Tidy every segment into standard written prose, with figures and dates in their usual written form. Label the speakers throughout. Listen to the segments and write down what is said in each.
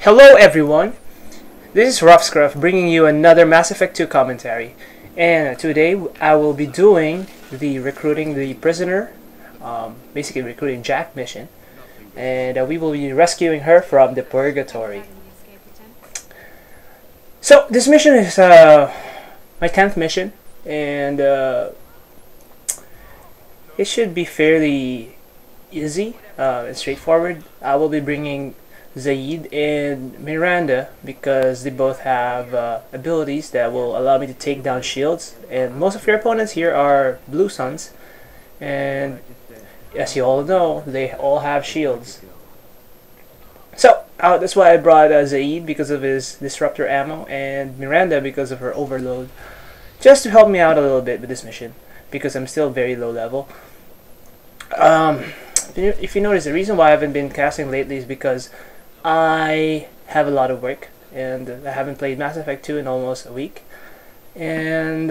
Speaker 1: Hello everyone, this is Rough Scruff bringing you another Mass Effect 2 commentary, and today I will be doing the recruiting the prisoner, basically recruiting Jack mission, and we will be rescuing her from the purgatory. So this mission is my 10th mission, and it should be fairly easy and straightforward. I will be bringing Zaid and Miranda because they both have abilities that will allow me to take down shields, and most of your opponents here are Blue Suns, and as you all know, they all have shields. So that's why I brought Zaid because of his disruptor ammo, and Miranda because of her overload, just to help me out a little bit with this mission because I'm still very low level. If you notice, the reason why I haven't been casting lately is because I have a lot of work, and I haven't played Mass Effect 2 in almost a week, and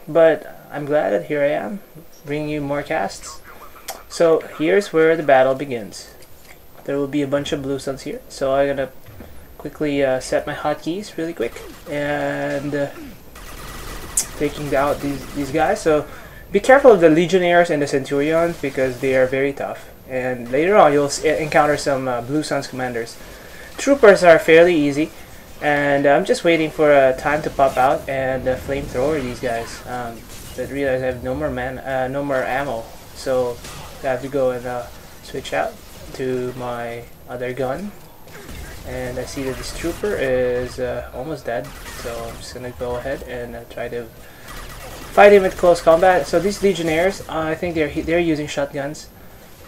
Speaker 1: but I'm glad that here I am bringing you more casts. So here's where the battle begins. There will be a bunch of Blue Suns here, so I'm gonna quickly set my hotkeys really quick and taking out these guys. So be careful of the Legionnaires and the Centurions because they are very tough, and later on you'll encounter some Blue Suns commanders. Troopers are fairly easy, and I'm just waiting for a time to pop out and flamethrower these guys. But realize I have no more ammo, so I have to go and switch out to my other gun. And I see that this trooper is almost dead, so I'm just gonna go ahead and try to fight him at close combat. So these Legionnaires, I think they're using shotguns,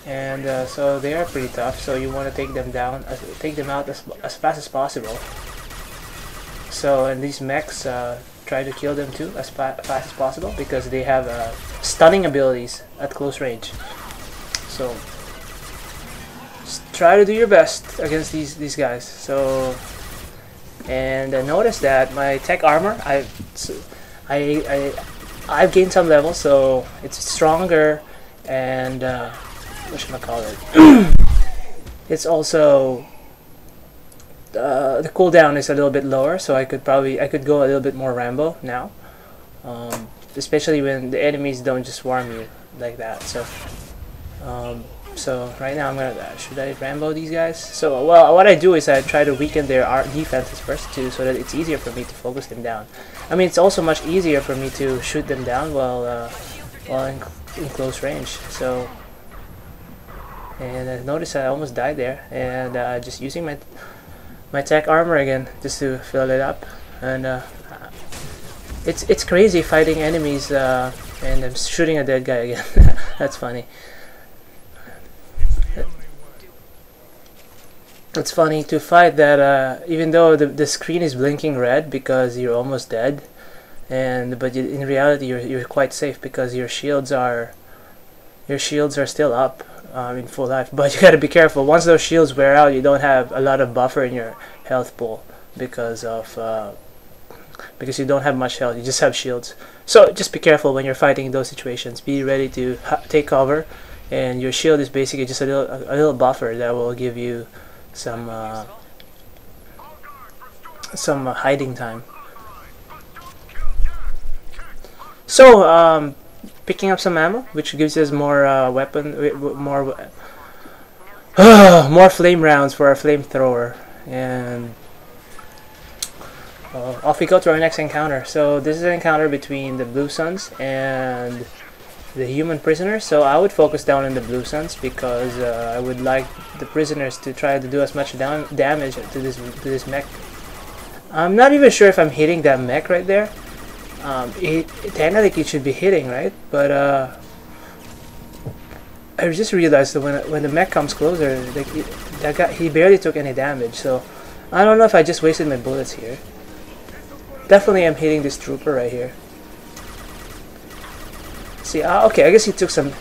Speaker 1: and so they are pretty tough. So you want to take them down, take them out as fast as possible. So and these mechs, try to kill them too as fast as possible because they have stunning abilities at close range. So just try to do your best against these guys. So and notice that my tech armor, I've gained some levels, so it's stronger, and whatchamacallit, it's also the cooldown is a little bit lower, so I could go a little bit more Rambo now, especially when the enemies don't just swarm you like that. So so right now I'm gonna should I Rambo these guys? So well, what I do is I try to weaken their defenses first too, so that it's easier for me to focus them down. I mean, it's also much easier for me to shoot them down while in close range. So and notice I almost died there, and just using my tech armor again just to fill it up, and it's crazy fighting enemies, and I'm shooting a dead guy again. That's funny. It's funny to fight that even though the screen is blinking red because you're almost dead, but in reality you're quite safe because your shields are still up in full life. But you gotta be careful. Once those shields wear out, you don't have a lot of buffer in your health pool because you don't have much health. You just have shields. So just be careful when you're fighting in those situations. Be ready to take cover, and your shield is basically just a little buffer that will give you some hiding time. So picking up some ammo, which gives us more more flame rounds for our flamethrower, and off we go to our next encounter. So this is an encounter between the Blue Suns and the human prisoners. So I would focus down on the Blue Suns because I would like the prisoners to try to do as much damage to this mech. I'm not even sure if I'm hitting that mech right there. Technically it should be hitting, right? But I just realized that when the mech comes closer, like he barely took any damage. So I don't know if I just wasted my bullets here. Definitely I'm hitting this trooper right here. See, okay, I guess he took some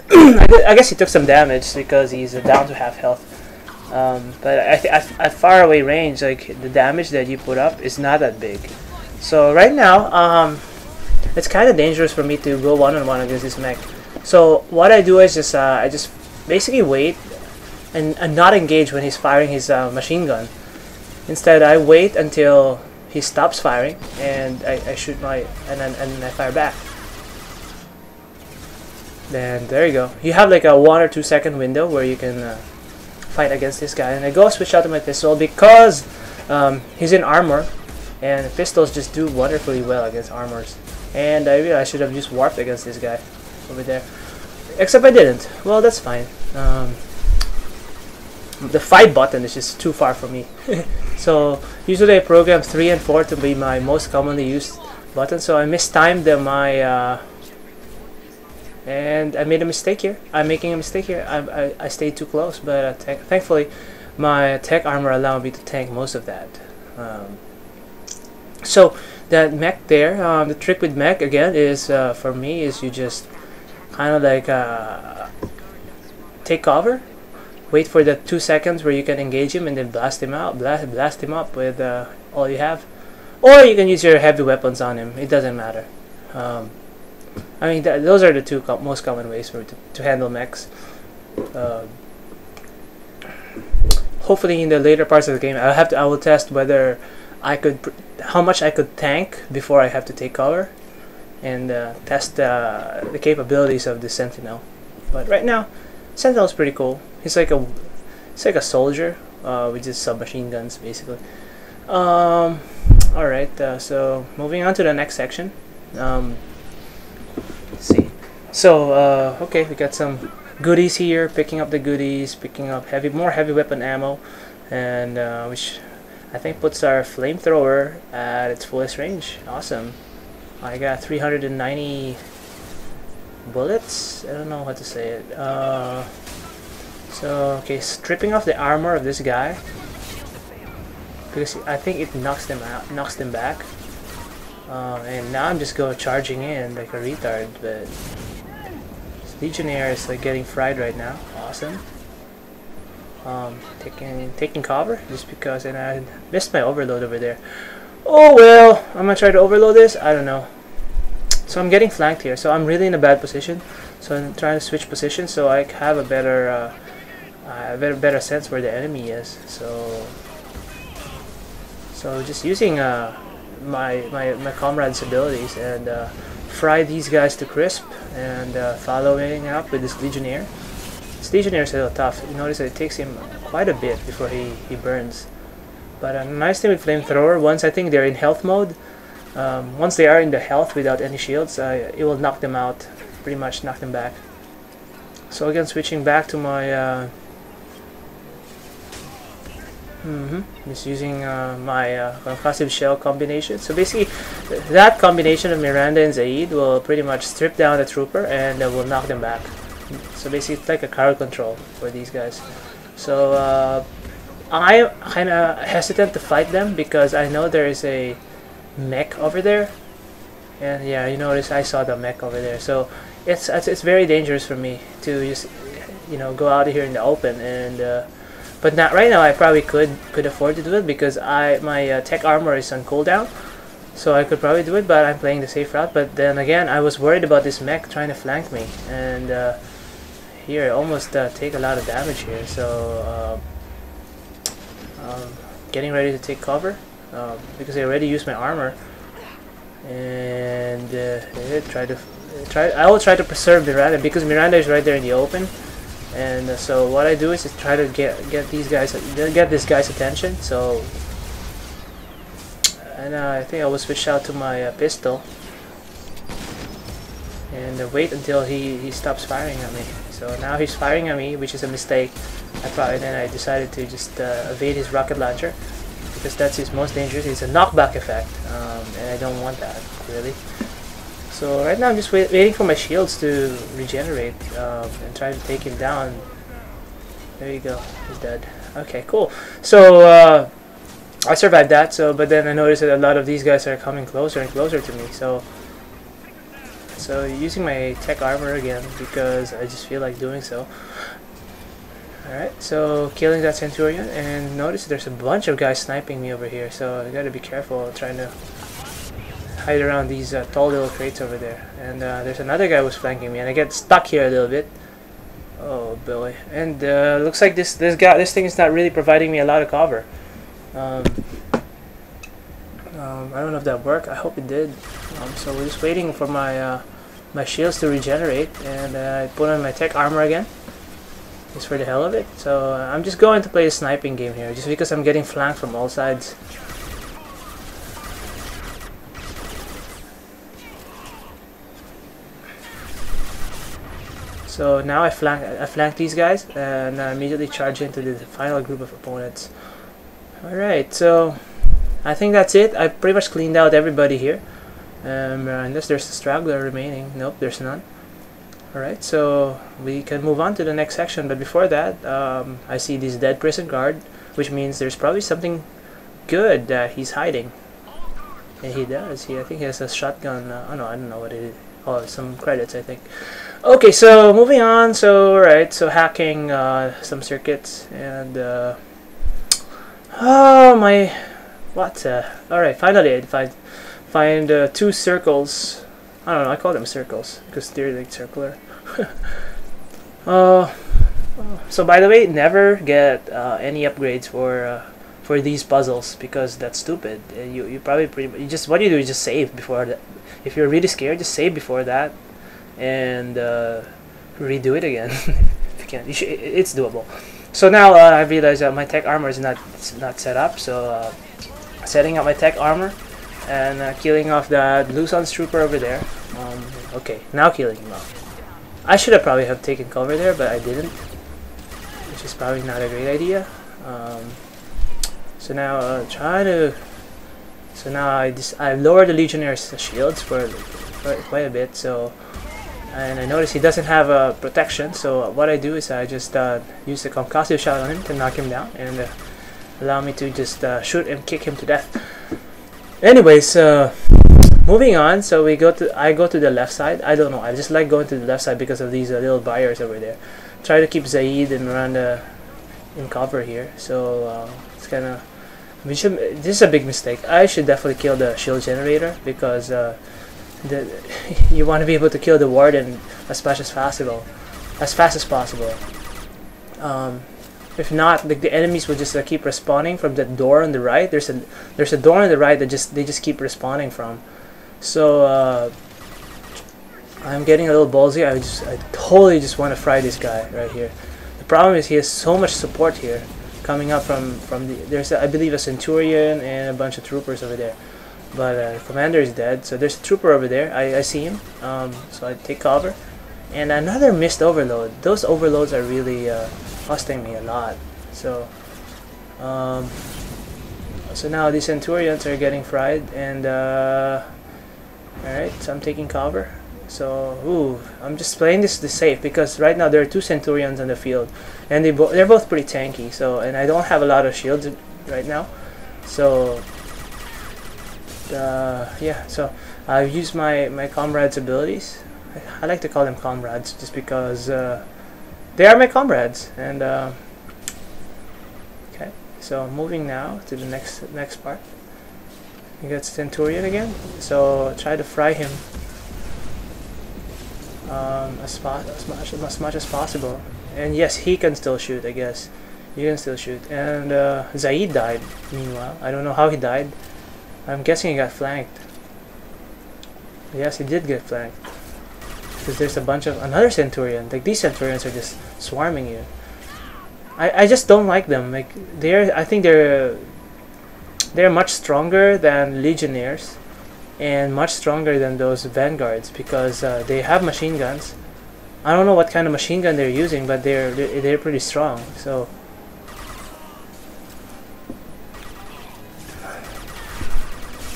Speaker 1: I guess he took some damage because he's down to half health. But at far away range, like the damage that you put up is not that big. So right now, it's kind of dangerous for me to go one-on-one against this mech. So what I do is I just basically wait and not engage when he's firing his machine gun. Instead, I wait until he stops firing, and I shoot my and then I fire back. Then there you go. You have like a 1 or 2 second window where you can fight against this guy. And I go switch out to my pistol because he's in armor, and pistols just do wonderfully well against armors. And I realized I should have just warped against this guy over there. Except I didn't. Well, that's fine. The fight button is just too far for me. So usually I program 3 and 4 to be my most commonly used button. So I mistimed my and I made a mistake here. I'm making a mistake here. I stayed too close, but thankfully my tech armor allowed me to tank most of that. So that mech there, the trick with mech again is for me is you just kind of like take cover, wait for the 2 seconds where you can engage him, and then blast him out, blast him up with all you have, or you can use your heavy weapons on him. It doesn't matter. I mean, those are the two most common ways for to handle mechs. Hopefully, in the later parts of the game, I will test whether I could, how much I could tank before I have to take cover, and test the capabilities of the Sentinel. But right now, Sentinel is pretty cool. He's like a soldier with just submachine guns, basically. All right. So moving on to the next section. Let's see. So okay, we got some goodies here. Picking up the goodies, picking up more heavy weapon ammo, and which I think puts our flamethrower at its fullest range. Awesome. I got 390 bullets. I don't know how to say it. So okay, stripping off the armor of this guy because I think it knocks them back. And now I'm just charging in like a retard, but Legionnaire is like getting fried right now. Awesome. Taking cover just because, and I missed my overload over there. Oh well, I'm gonna try to overload this. I don't know. So I'm getting flanked here, so I'm really in a bad position. So I'm trying to switch positions so I have a better sense where the enemy is. So just using my comrade's abilities and fry these guys to crisp, and following up with this Legionnaire. This Legionnaire is a little tough. You notice that it takes him quite a bit before he burns. But a nice thing with Flamethrower, once I think they're in health mode, once they are in the health without any shields, it will knock them out, pretty much knock them back. So again, switching back to my just using my concussive shell combination. So basically, that combination of Miranda and Zaid will pretty much strip down the trooper and will knock them back. So basically, it's like a crowd control for these guys. So I'm kind of hesitant to fight them because I know there is a mech over there, and yeah, you notice I saw the mech over there. So it's very dangerous for me to just go out here in the open and. But not right now. I probably could afford to do it because my tech armor is on cooldown, so I could probably do it. But I'm playing the safe route. But then again, I was worried about this mech trying to flank me, and here I almost take a lot of damage here. So getting ready to take cover because I already used my armor, and I will try to preserve Miranda because Miranda is right there in the open. And so what I do is try to get this guy's attention. So, and I think I will switch out to my pistol and wait until he stops firing at me. So now he's firing at me, which is a mistake. Then I decided to just evade his rocket launcher because that's his most dangerous. It's a knockback effect, and I don't want that really. So right now I'm just waiting for my shields to regenerate and try to take him down. There you go, he's dead. Okay, cool. So I survived that. So, but then I noticed that a lot of these guys are coming closer and closer to me. So using my tech armor again because I just feel like doing so. All right, so killing that Centurion, and notice there's a bunch of guys sniping me over here. So I gotta be careful trying to hide around these tall little crates over there. And there's another guy who's flanking me, and I get stuck here a little bit. Oh boy! And looks like this thing is not really providing me a lot of cover. Um, I don't know if that worked. I hope it did. So we're just waiting for my shields to regenerate, and I put on my tech armor again, just for the hell of it. So I'm just going to play a sniping game here, just because I'm getting flanked from all sides. So now I flank these guys, and I immediately charge into the final group of opponents. Alright, so I think that's it. I pretty much cleaned out everybody here. Unless there's a straggler remaining. Nope, there's none. Alright, so we can move on to the next section, but before that, I see this dead prison guard, which means there's probably something good that he's hiding. And he does. I think he has a shotgun. Oh no, I don't know what it is. Oh, some credits, I think. Okay, so moving on. So alright, so hacking some circuits, and oh my, what? Alright, finally I find two circles. I don't know, I call them circles because they're like circular. So by the way, never get any upgrades for these puzzles, because that's stupid. You probably what you do is just save before that. If you're really scared, just save before that, and redo it again. If you can, it's doable. So now I realize that my tech armor is not set up. So setting up my tech armor and killing off that Blue Sun's trooper over there. Okay, now killing him off. I should have probably taken cover there, but I didn't, which is probably not a great idea. So now So now I lowered the Legionnaires' shields for quite a bit. So, and I noticed he doesn't have a protection. So what I do is I just use the concussive shot on him to knock him down, and allow me to just shoot and kick him to death. Anyways, moving on. So I go to the left side. I don't know. I just like going to the left side because of these little barriers over there. Try to keep Zaid and Miranda in cover here. So it's kind of. This is a big mistake. I should definitely kill the shield generator, because you want to be able to kill the warden as fast as possible. If not, the enemies will just keep respawning from the door on the right. There's a door on the right that they just keep respawning from. So I'm getting a little ballsy. I totally just want to fry this guy right here. The problem is he has so much support here, coming up from I believe a Centurion and a bunch of troopers over there, but the commander is dead. So there's a trooper over there. I see him. So I take cover, and another missed overload. Those overloads are really costing me a lot. So so now the Centurions are getting fried, and alright, so I'm taking cover. So I'm just playing this safe, because right now there are two Centurions on the field, and they're both pretty tanky. So, and I don't have a lot of shields right now. So yeah, so I've used my comrades' abilities. I like to call them comrades just because they are my comrades. And okay, so moving now to the next part. You got Centurion again. So try to fry him as much as possible. And yes, he can still shoot. I guess you can still shoot. And Zaid died. Meanwhile, I don't know how he died. I'm guessing he got flanked. Yes, he did get flanked, because there's a bunch of another Centurion. Like, these Centurions are just swarming you. I just don't like them. Like, I think they're much stronger than Legionnaires, and much stronger than those Vanguards, because they have machine guns. I don't know what kind of machine gun they're using, but they're pretty strong. So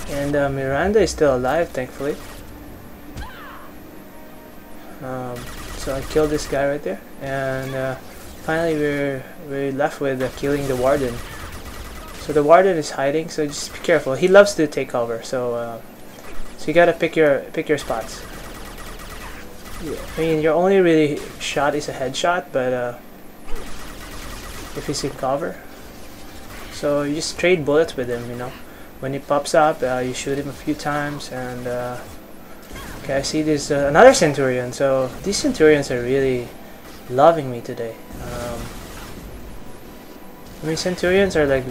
Speaker 1: and Miranda is still alive, thankfully. So I killed this guy right there, and finally we're left with killing the warden. So the warden is hiding, so just be careful. He loves to take cover, so you gotta pick your spots. Yeah, I mean, your only really shot is a headshot, but if he's in cover, so you just trade bullets with him. You know, when he pops up, you shoot him a few times, and okay, I see there's another Centurion. So these Centurions are really loving me today. I mean, Centurions are like